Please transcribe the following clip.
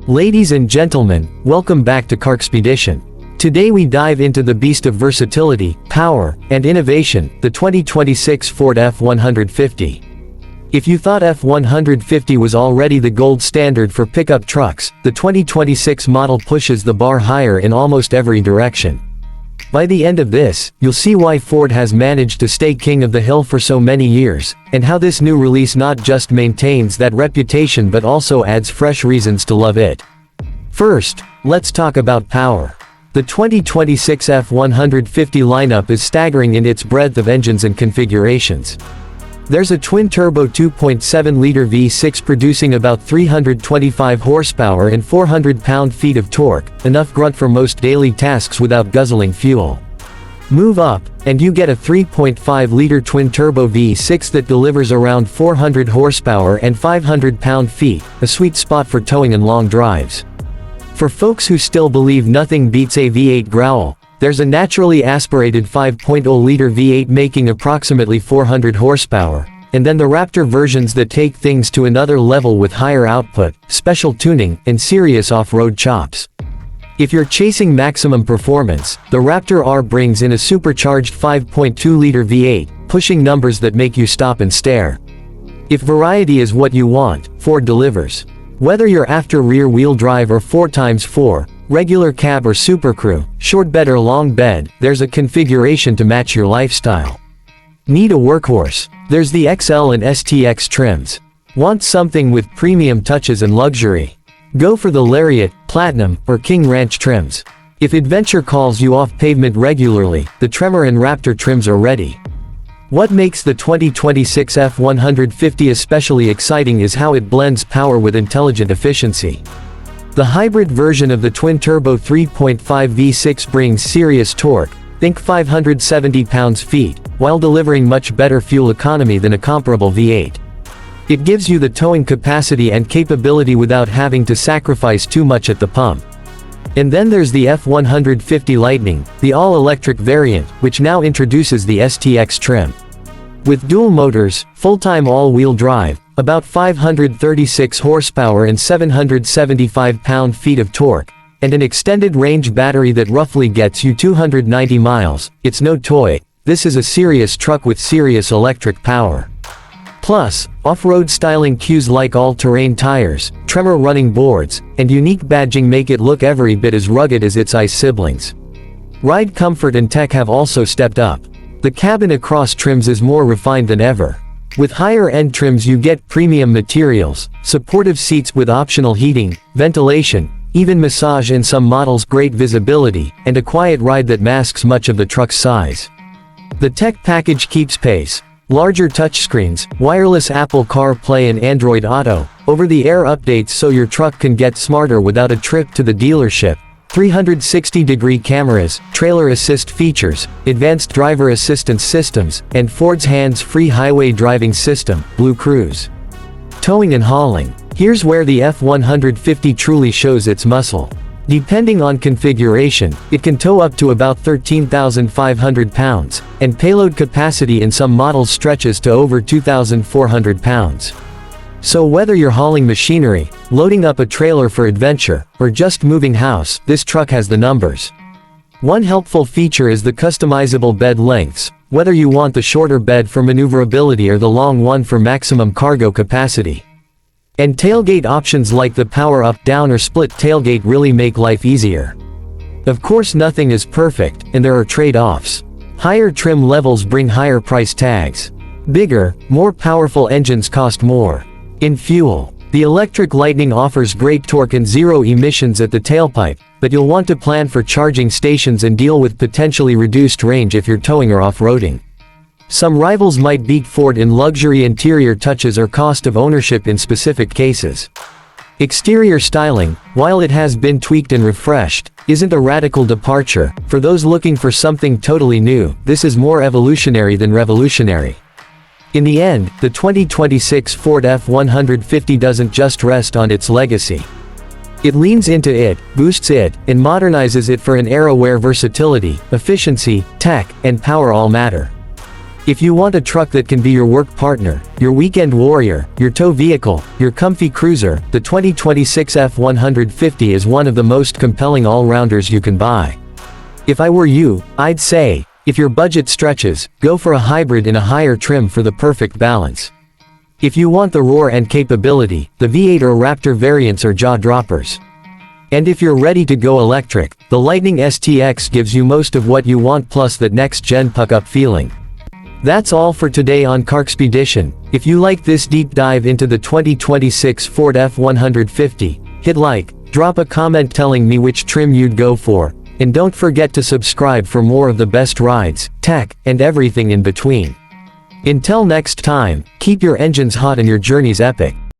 Ladies and gentlemen, welcome back to Carxpedition. Today we dive into the beast of versatility, power, and innovation, the 2026 Ford F-150. If you thought F-150 was already the gold standard for pickup trucks, the 2026 model pushes the bar higher in almost every direction. By the end of this, you'll see why Ford has managed to stay king of the hill for so many years, and how this new release not just maintains that reputation but also adds fresh reasons to love it. First, let's talk about power. The 2026 F-150 lineup is staggering in its breadth of engines and configurations. There's a twin-turbo 2.7-liter V6 producing about 325 horsepower and 400 pound-feet of torque, enough grunt for most daily tasks without guzzling fuel. Move up, and you get a 3.5-liter twin-turbo V6 that delivers around 400 horsepower and 500 pound-feet, a sweet spot for towing and long drives. For folks who still believe nothing beats a V8 growl, there's a naturally aspirated 5.0-liter V8 making approximately 400 horsepower, and then the Raptor versions that take things to another level with higher output, special tuning, and serious off-road chops. If you're chasing maximum performance, the Raptor R brings in a supercharged 5.2-liter V8, pushing numbers that make you stop and stare. If variety is what you want, Ford delivers. Whether you're after rear-wheel drive or 4x4, regular cab or Super Crew, short bed or long bed, there's a configuration to match your lifestyle. Need a workhorse? There's the XL and STX trims. Want something with premium touches and luxury? Go for the Lariat, Platinum, or King Ranch trims. If adventure calls you off pavement regularly, the Tremor and Raptor trims are ready. What makes the 2026 F-150 especially exciting is how it blends power with intelligent efficiency. The hybrid version of the twin-turbo 3.5 V6 brings serious torque, think 570 pounds-feet, while delivering much better fuel economy than a comparable V8. It gives you the towing capacity and capability without having to sacrifice too much at the pump. And then there's the F-150 Lightning, the all-electric variant, which now introduces the STX trim. With dual motors, full-time all-wheel drive, about 536 horsepower and 775 pound-feet of torque, and an extended range battery that roughly gets you 290 miles, it's no toy. This is a serious truck with serious electric power. Plus, off-road styling cues like all-terrain tires, Tremor running boards, and unique badging make it look every bit as rugged as its ICE siblings. Ride comfort and tech have also stepped up. The cabin across trims is more refined than ever. With higher-end trims you get premium materials, supportive seats with optional heating, ventilation, even massage in some models, great visibility, and a quiet ride that masks much of the truck's size. The tech package keeps pace. Larger touchscreens, wireless Apple CarPlay and Android Auto, over-the-air updates so your truck can get smarter without a trip to the dealership, 360-degree cameras, trailer assist features, advanced driver assistance systems, and Ford's hands-free highway driving system, Blue Cruise. Towing and hauling. Here's where the F-150 truly shows its muscle. Depending on configuration, it can tow up to about 13,500 pounds, and payload capacity in some models stretches to over 2,400 pounds. So whether you're hauling machinery, loading up a trailer for adventure, or just moving house, this truck has the numbers. One helpful feature is the customizable bed lengths, whether you want the shorter bed for maneuverability or the long one for maximum cargo capacity. And tailgate options like the power up, down, or split tailgate really make life easier. Of course, nothing is perfect, and there are trade-offs. Higher trim levels bring higher price tags. Bigger, more powerful engines cost more. In fuel, the electric Lightning offers great torque and zero emissions at the tailpipe, but you'll want to plan for charging stations and deal with potentially reduced range if you're towing or off-roading. Some rivals might beat Ford in luxury interior touches or cost of ownership in specific cases. Exterior styling, while it has been tweaked and refreshed, isn't a radical departure. For those looking for something totally new, this is more evolutionary than revolutionary. In the end, the 2026 Ford F-150 doesn't just rest on its legacy. It leans into it, boosts it, and modernizes it for an era where versatility, efficiency, tech, and power all matter. If you want a truck that can be your work partner, your weekend warrior, your tow vehicle, your comfy cruiser, the 2026 F-150 is one of the most compelling all-rounders you can buy. If I were you, I'd say, if your budget stretches, go for a hybrid in a higher trim for the perfect balance. If you want the roar and capability, the V8 or Raptor variants are jaw-droppers. And if you're ready to go electric, the Lightning STX gives you most of what you want plus that next-gen puck-up feeling. That's all for today on Carxpedition. If you like this deep dive into the 2026 Ford F-150, hit like, drop a comment telling me which trim you'd go for, and don't forget to subscribe for more of the best rides, tech, and everything in between. Until next time, keep your engines hot and your journeys epic.